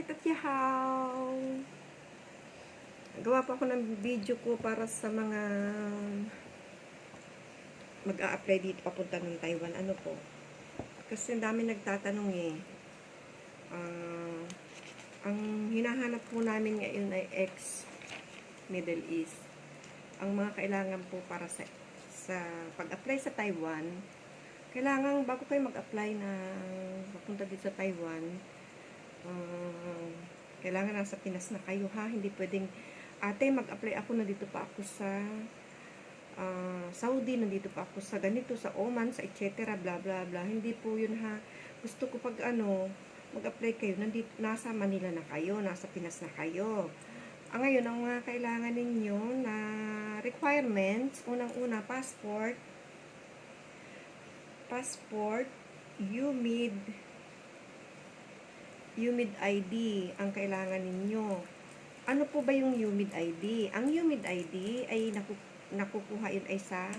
Alright, at yahaw! Gawa pa ako ng video ko para sa mga mag-a-apply dito papunta ng Taiwan. Ano po? Kasi dami nagtatanong eh. Ang hinahanap po namin ngayon ay ex-Middle East. Ang mga kailangan po para sa pag-apply sa Taiwan, kailangan bago kayo mag-apply na papunta dito sa Taiwan, kailangan nasa Pinas na kayo ha. Hindi pwedeng, ate mag-apply ako, nandito pa ako sa Saudi, nandito pa ako sa ganito, sa Oman, sa etc. bla bla bla. Hindi po yun ha. Gusto ko pag mag-apply kayo, nandito, nasa Manila na kayo, nasa Pinas na kayo. Ngayon, ang mga kailangan ninyo na requirements, unang-una, passport, UMID ID ang kailangan ninyo. Ano po ba yung UMID ID? Ang UMID ID ay nakukuha yun ay sa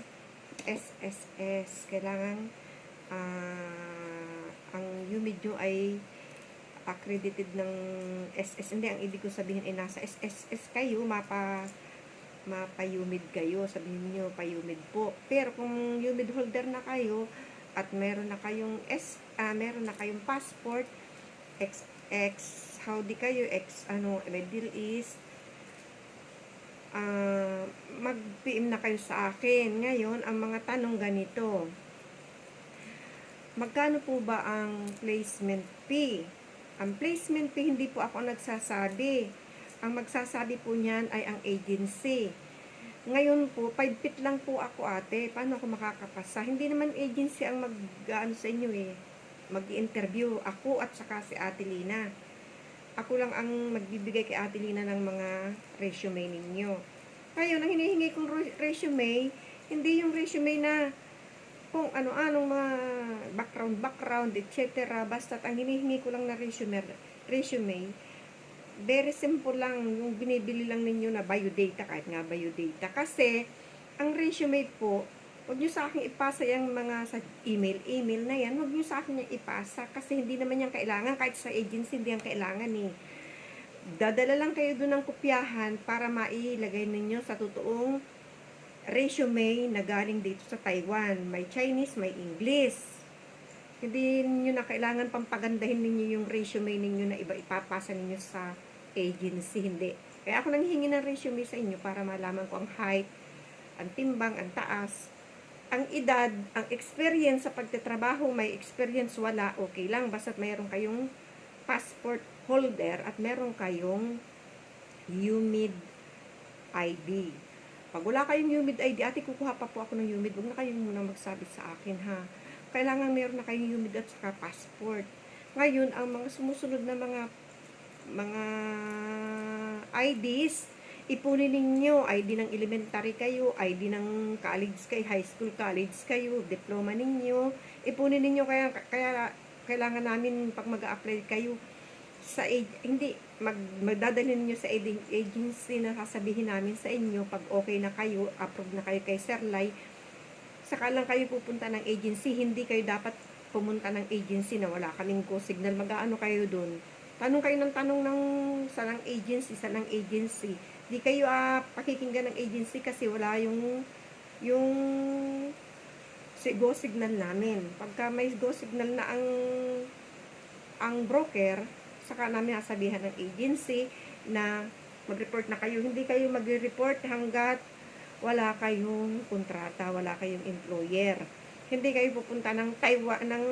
SSS. Kailangan ang UMID nyo ay accredited ng SS. Hindi, ang ibig ko sabihin ay nasa SSS kayo, mapa-UMID kayo. Sabihin nyo, pa-UMID po. Pero kung UMID holder na kayo, at meron na kayong passport, Saudi kayo, Middle East, mag-PM na kayo sa akin. Ngayon, ang mga tanong ganito. Magkano po ba ang placement fee? Ang placement fee, hindi po ako nagsasabi. Ang magsasabi po niyan ay ang agency. Ngayon po, 5 feet lang po ako, ate. Paano ako makakapasa? Hindi naman agency ang mag-ano sa inyo eh. Mag-interview. Ako at saka si Ate Lina. Ako lang ang magbibigay kay Ate Lina ng mga resume ninyo. Ngayon, ang hinihingi kong resume, hindi yung resume na kung ano-anong mga background, etc. Basta ang hinihingi ko lang na resume, very simple lang, yung binibili lang ninyo na biodata, kahit nga biodata. Kasi, ang resume po, huwag nyo sa akin ipasa yung mga sa email na yan, huwag nyo sa akin yung ipasa, kasi hindi naman yan kailangan, kahit sa agency, hindi yan kailangan eh. Dadala lang kayo doon ng kopyahan para mailagay ninyo sa totoong resume na galing dito sa Taiwan. May Chinese, may English. Hindi niyo na kailangan pampagandahin ninyo yung resume ninyo na iba ipapasa ninyo sa agency. Hindi. Kaya ako nanghihingi ng resume sa inyo para malaman ko ang height, ang timbang, ang taas, ang edad, ang experience sa pagtatrabaho. May experience, wala, okay lang. Basta't mayroon kayong passport holder at mayroon kayong UMID ID. Pag wala kayong UMID ID, ate, kukuha pa po ako ng UMID. Huwag na kayong muna magsabi sa akin, ha. Kailangan meron na kayong UMID at saka passport. Ngayon, ang mga sumusunod na mga IDs, ipunin ninyo. ID ng elementary kayo, ID ng college kayo, high school, college kayo, diploma ninyo. Ipunin ninyo, kaya kailangan namin pag mag-a-apply kayo sa magdadalhin niyo sa agency na sasabihin namin sa inyo pag okay na kayo, approve na kayo kay Sir Lai, saka lang kayo pupunta ng agency. Hindi kayo dapat pumunta ng agency na wala kaming go signal. Mag-aano kayo dun? Tanong kayo ng tanong sa ng agency. Di kayo pakikinggan ng agency kasi wala yung go signal namin. Pagka may go signal na ang broker, saka namin nasabihan ng agency na mag-report na kayo. Hindi kayo mag-report hanggat wala kayong kontrata, wala kayong employer. Hindi kayo pupunta ng Taiwan, ng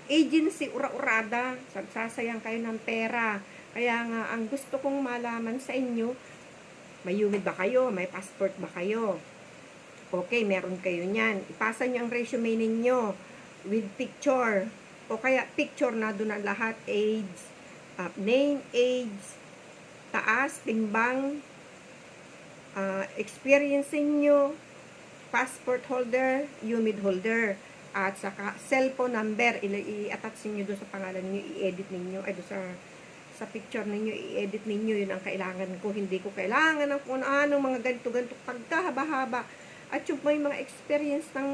agency, ura-urada. Sagsasayang kayo ng pera. Kaya nga, ang gusto kong malaman sa inyo, may UMID ba kayo? May passport ba kayo? Okay, meron kayo niyan. Ipasa nyo ang resume ninyo with picture. O kaya picture na doon ang lahat, age, name, age, taas, timbang, experience niyo, passport holder, UMID holder, at saka cellphone number, i-attach niyo doon sa pangalan niyo, i-edit niyo, ay doon sa picture niyo, i-edit niyo. Yun ang kailangan ko. Hindi ko kailangan ng kung anong mga ganito-ganito pagkahaba-haba. At yung may mga experience ng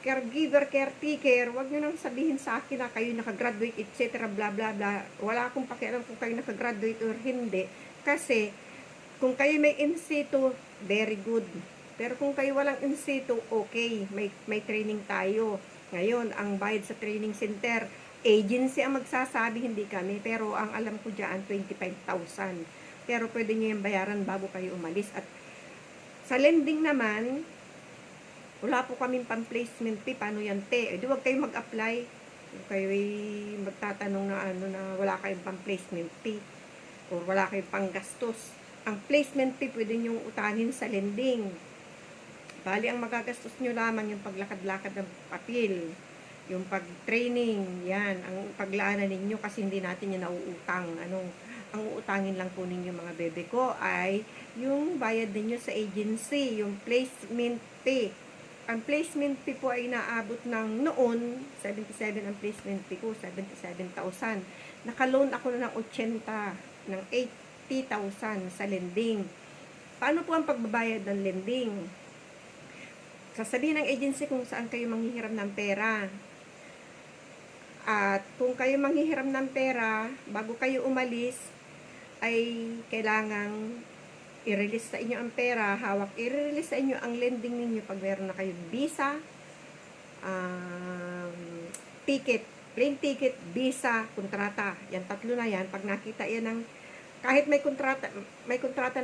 caregiver, caretaker, wag nyo nang sabihin sa akin na kayo nakagraduate, etc. bla bla bla. Wala akong pakialam kung kayo nakagraduate or hindi. Kasi, kung kayo may in situ, very good. Pero kung kayo walang in situ, okay. May training tayo. Ngayon, ang bayad sa training center, agency ang magsasabi, hindi kami. Pero ang alam ko dyan, 25,000. Pero pwede nyo yung bayaran bago kayo umalis. At sa lending naman, wala po kaming pang-placement fee. Paano yan, te? Di wag kayo mag-apply. Kung kayo magtatanong na na wala kayong pang-placement fee or wala kayong panggastos. Ang placement fee pwede nyong utangin sa lending. Bali, ang magagastos nyo lamang yung paglakad-lakad ng papel, yung pag-training, yan, ang paglaanan ninyo kasi hindi natin yung nauutang. Ang uutangin lang po ninyo mga bebe ko ay yung bayad ninyo sa agency, yung placement fee. Ang placement fee po ay naabot ng noon, 77 ang placement fee ko, 77,000. Naka-loan ako na ng 80, ng 80,000 sa lending. Paano po ang pagbabayad ng lending? Sasabihin ng agency kung saan kayo manghihiram ng pera. At kung kayo manghihiram ng pera, bago kayo umalis, ay kailangang i-release sa inyo ang pera, i-release sa inyo ang lending ninyo pag meron na kayong visa, ticket, plane ticket, visa, kontrata. Yan, tatlo na yan. Pag nakita yan ng, kahit may kontrata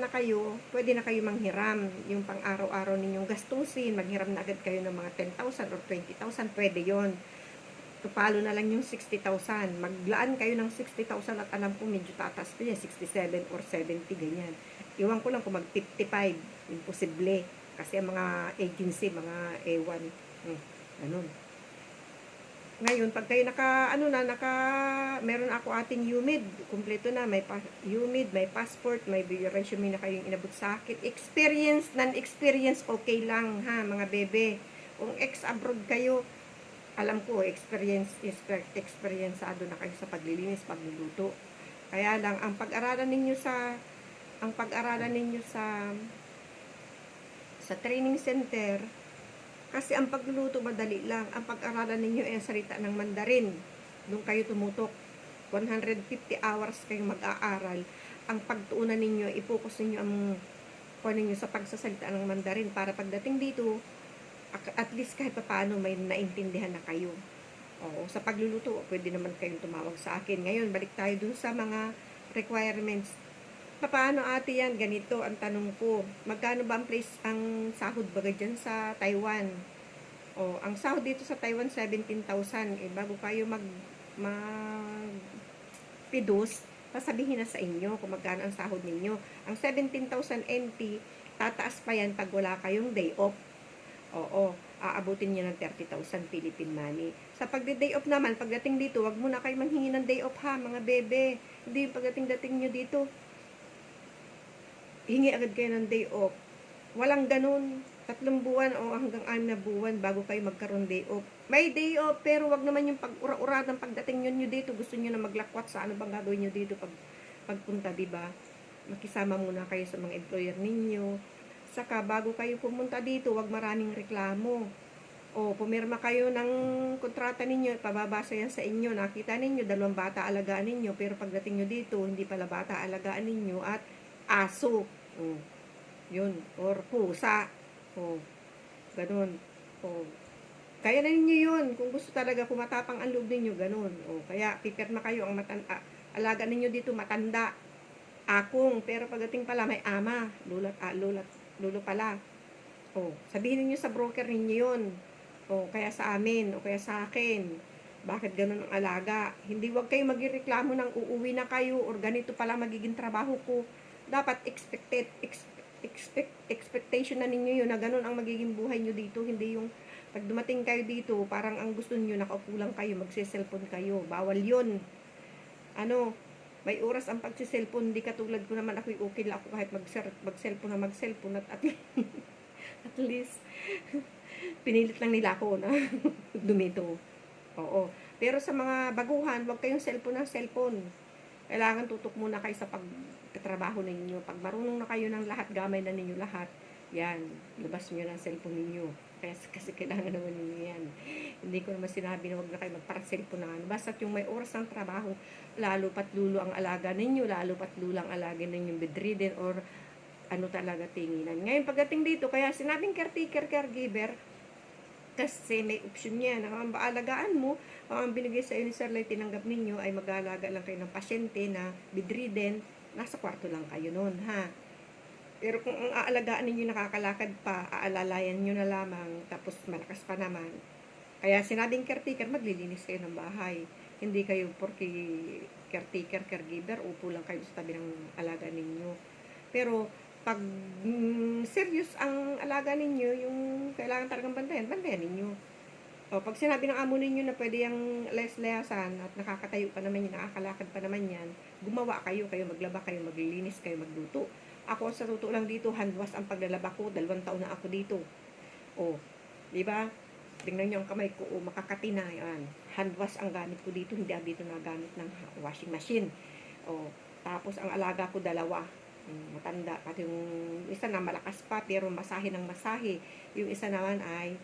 na kayo, pwede na kayo manghiram. Yung pang araw-araw ninyong gastusin, maghiram na agad kayo ng mga 10,000 or 20,000, pwede yon. Tupalo na lang yung 60,000. Maglaan kayo ng 60,000 at alam ko medyo tatas pa yan, 67 or 70, ganyan. Iwan ko lang kung mag-55, imposible. Kasi ang mga agency, mga A1, ganun. Ngayon, pag kayo meron ako ating UMID, kumpleto na, may UMID, may passport, may resume na kayong inabot sa akin. Experience, non-experience, okay lang, ha, mga bebe. Kung ex-abroad kayo, alam ko, experienceado na kayo sa paglilinis, pagluluto. Kaya lang, ang pag-aralan ninyo sa training center, kasi ang pagluluto madali lang. Ang pag-aralan ninyo ay ang salita ng Mandarin. Doon kayo tumutok. 150 hours kayong mag-aaral. Ang pagtuunan ninyo, i-focus ninyo ang sa pagsasalita ng Mandarin para pagdating dito, at least kahit paano may naintindihan na kayo. Oo, sa pagluluto, pwede naman kayong tumawag sa akin. Ngayon, balik tayo dun sa mga requirements. Paano ate yan? Ganito ang tanong ko. Magkano ba ang sahod baga dyan sa Taiwan? O, ang sahod dito sa Taiwan, 17,000. Bago kayo pidus, sasabihin na sa inyo kung magkano ang sahod ninyo. Ang 17,000 NT, tataas pa yan pag wala kayong day off. Oo, aabutin nyo ng 30,000 Philippine money. Sa pagde-day off naman, pagdating dito, wag muna kayo manghingi ng day off ha, mga bebe. Hindi, pagdating nyo dito, hingi agad kayo ng day off. Walang ganun. 3 buwan o hanggang 6 na buwan bago kayo magkaroon day off. May day off, pero wag naman yung pag-ura-ura ng pagdating nyo dito. Gusto nyo na maglakwat sa ano bang gagawin nyo dito pagpunta, diba? Makisama muna kayo sa mga employer ninyo. Saka bago kayo pumunta dito, wag maraming reklamo. O pumirma kayo ng kontrata ninyo, pababasa yan sa inyo. Nakita ninyo, 2 bata alagaan ninyo, pero pagdating nyo dito, hindi pala bata alagaan ninyo at aso. Yun. Or pusa. Ganun. Kaya na ninyo yun. Kung gusto talaga, kumatapang ang loob ninyo, ganun. Kaya pipirma kayo, ang alaga ninyo dito matanda. Akong, pero pagdating pala may ama, lolo pala. Sabihin niyo sa broker ninyo yun. Kaya sa amin, o kaya sa akin. Bakit ganun ang alaga? Hindi, wag kayo magreklamo ng uuwi na kayo or ganito pala magiging trabaho ko. Dapat expectation na ninyo yun na ganun ang magiging buhay nyo dito. Hindi yung pag dumating kayo dito, parang ang gusto nyo, nakaupo lang kayo, magsiselfon kayo. Bawal yun. May oras ang pagsiselfon, hindi katulad ko naman ako, okay lang ako kahit magselfon at at least pinilit lang nila ako na dumito. Oo. Pero sa mga baguhan, wag kayong cellphone. Kailangan tutok muna kayo sa pagtatrabaho ninyo. Pag marunong na kayo ng lahat, gamay na ninyo lahat, yan, labas nyo ng cellphone ninyo. Kasi kailangan naman ninyo yan. Hindi ko naman sinabi na huwag na kayo magparaselponan. Basta yung may oras ng trabaho, lalo pat lulo ang alaga ninyo, lalo pat lulang alaga ninyong bedridden or ano talaga tinginan. Ngayon, pagdating dito, kaya sinabing caretaker, caregiver, kasi may option yan. Ang maalagaan mo, ang binigay sa inyo ni Sir Lai, tinanggap ninyo, ay mag-aalaga lang kayo ng pasyente na bedridden, nasa kwarto lang kayo nun, ha? Pero kung ang aalagaan ninyo nakakalakad pa, aalalayan nyo na lamang, tapos malakas pa naman. Kaya sinabing caretaker, maglilinis kayo ng bahay. Hindi kayo porque caretaker, caregiver, upo lang kayo sa tabi ng alaga ninyo. Pero pag serious ang alaga ninyo, yung kailangan talagang bantayan, bantayan ninyo. O, pag sinabi ng amo ninyo na pwede yung les-leasan at nakakatayo pa naman yan, nakakalakad pa naman yan, gumawa kayo, kayo maglaba, kayo maglilinis, kayo magluto. Ako sa totoo lang dito, hand wash ang paglalaba ko, 2 taon na ako dito. O, di ba? Tingnan niyo ang kamay ko, o makakati na yan. Hand wash ang gamit ko dito, hindi dito na gamit ng washing machine. O, tapos ang alaga ko 2, matanda, at yung isa na malakas pa, pero masahe ng masahe. Yung isa naman ay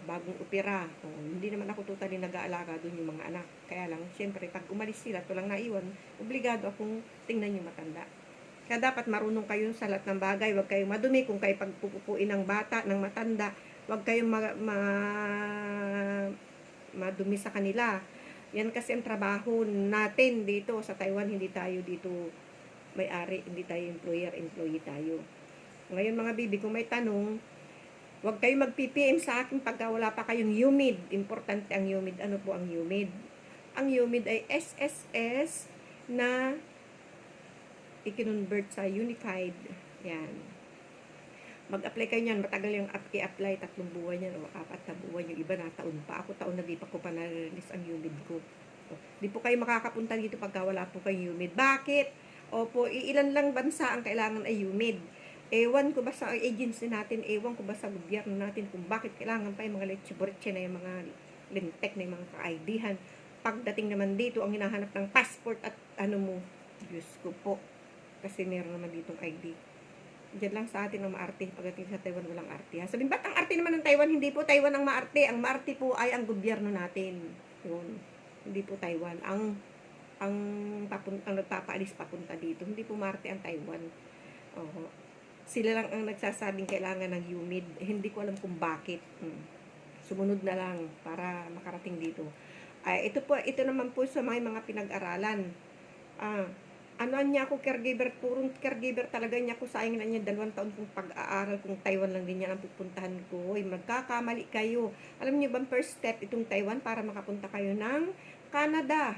bagong opera. O, hindi naman ako totally nag-aalaga doon yung mga anak. Kaya lang, syempre, pag umalis sila, ito lang naiwan, obligado akong tingnan yung matanda. Kaya dapat marunong kayo sa lahat ng bagay. Huwag kayong madumi kung kayo pagpupupuin ng bata, ng matanda. Huwag kayong madumi sa kanila. Yan kasi ang trabaho natin dito sa Taiwan. Hindi tayo dito may-ari, hindi tayo employer-employee tayo. Ngayon mga bibi, kung may tanong, huwag kayong mag-PPM sa akin pagka wala pa kayong UMID. Importante ang UMID. Ano po ang UMID? Ang UMID ay SSS na i-convert sa unified. Yan. Mag-apply kayo niyan. Matagal yung i-apply. 3 buwan yan o 4 na buwan. Yung iba na taon pa. Ako taon na di pa ko pa na-release ang UMID ko. O, di po kayo makakapunta dito pagka wala po kayong UMID. Bakit? Opo, ilan lang bansa ang kailangan ay UMID. Ewan ko ba sa agency natin, ewan ko ba sa gobyerno natin kung bakit kailangan pa yung mga leche-boreche na yung mga lintek na yung mga ka-IDhan. Pagdating naman dito, ang hinahanap ng passport at ano mo, Diyos ko po. Kasi meron naman ditong ID. Diyan lang sa atin ang maarte. Pagdating sa Taiwan, walang arte. Sabihin, ba't ang arte naman ng Taiwan? Hindi po Taiwan ang maarte. Ang maarte po ay ang gobyerno natin. Yun. Hindi po Taiwan. Ang nagpapaalis papunta dito. Hindi po maarte ang Taiwan. Sila lang ang nagsasabing kailangan ng UMID. Hindi ko alam kung bakit. Sumunod na lang para makarating dito. Ito naman po sa mga pinag-aralan. Ano niya ako, caregiver, purong caregiver talaga niya ako, sayang na niya 2 taon kong pag-aaral, kung Taiwan lang din yan ang pupuntahan ko. Magkakamali kayo. Alam niyo bang first step itong Taiwan para makapunta kayo ng Canada?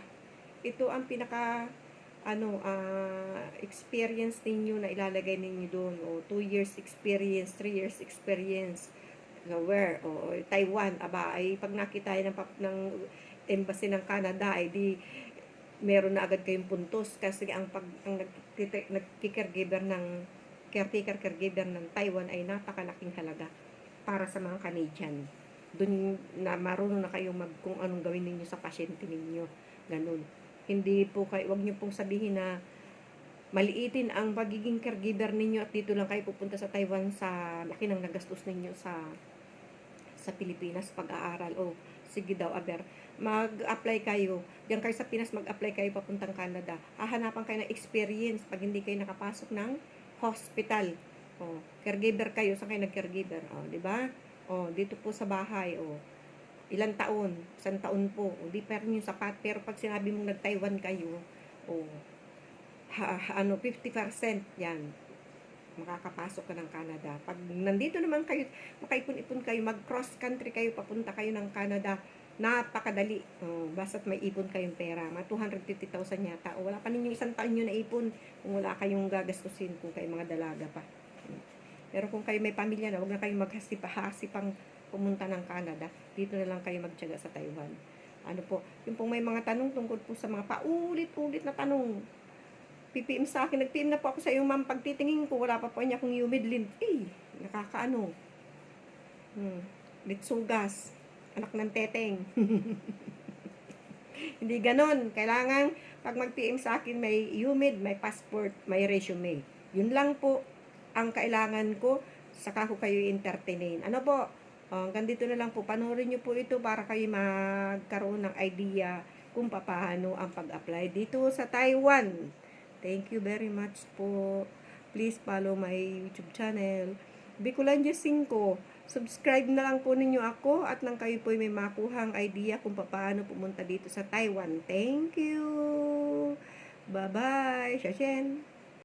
Ito ang pinaka experience ninyo na ilalagay ninyo doon. O 2 years experience, 3 years experience. So, where? O Taiwan, ay pag nakita ng embassy ng Canada, ay di meron na agad kayong puntos kasi ang nagki-caregiver ng caretaker-caregiver ng Taiwan ay napakalaking halaga para sa mga Canadian. Doon na marunong na kayo kung anong gawin ninyo sa pasyente ninyo. Ganun. Hindi po kayo, wag niyo pong sabihin na maliitin ang pagiging caregiver ninyo at dito lang kayo pupunta sa Taiwan sa laki ng nagastos ninyo sa Pilipinas pag-aaral. O sige daw, aber, mag-apply kayo. Diyan kayo sa Pinas, mag-apply kayo papuntang Canada. Hahanapan kayo ng experience pag hindi kayo nakapasok ng hospital. O, caregiver kayo, saan kayo nag-caregiver? O, di ba? O, dito po sa bahay. O, ilang taon? 1 taon po. O, di pero yung sapat. Pero pag sinabi mong nag-Taiwan kayo, o, 50%, yan. Makakapasok ka ng Canada. Pag nandito naman kayo, makaipon-ipon kayo, mag-cross country kayo, papunta kayo ng Canada, napakadali. Basta't may ipon kayong pera. Mga 250,000 yata. O wala pa ninyong 1 taon nyo na ipon kung wala kayong gagastusin kung kayo mga dalaga pa. Pero kung kayo may pamilya na, huwag na kayong maghasip-hasipang pumunta ng Canada. Dito na lang kayo magtiyaga sa Taiwan. Ano po, yung pong may mga tanong tungkol po sa mga paulit-ulit na tanong, PPM sa akin, nag-PM na po ako sa iyo, ma'am. Pagtitingin ko, wala pa po niya akong humid lint. Nakakaano. Litsugas. Anak ng teteng. Hindi ganon. Kailangan, pag mag-PM sa akin, may humid, may passport, may resume. Yun lang po ang kailangan ko. Saka ko kayo entertainin. Ano po? Hanggang dito na lang po. Panoorin nyo po ito para kayo magkaroon ng idea kung paano ang pag-apply dito sa Taiwan. Thank you very much po. Please follow my YouTube channel. Bicolandia 5. Subscribe na lang po ninyo ako at nang kayo po may makuhang idea kung paano pumunta dito sa Taiwan. Thank you. Bye-bye. Shashen.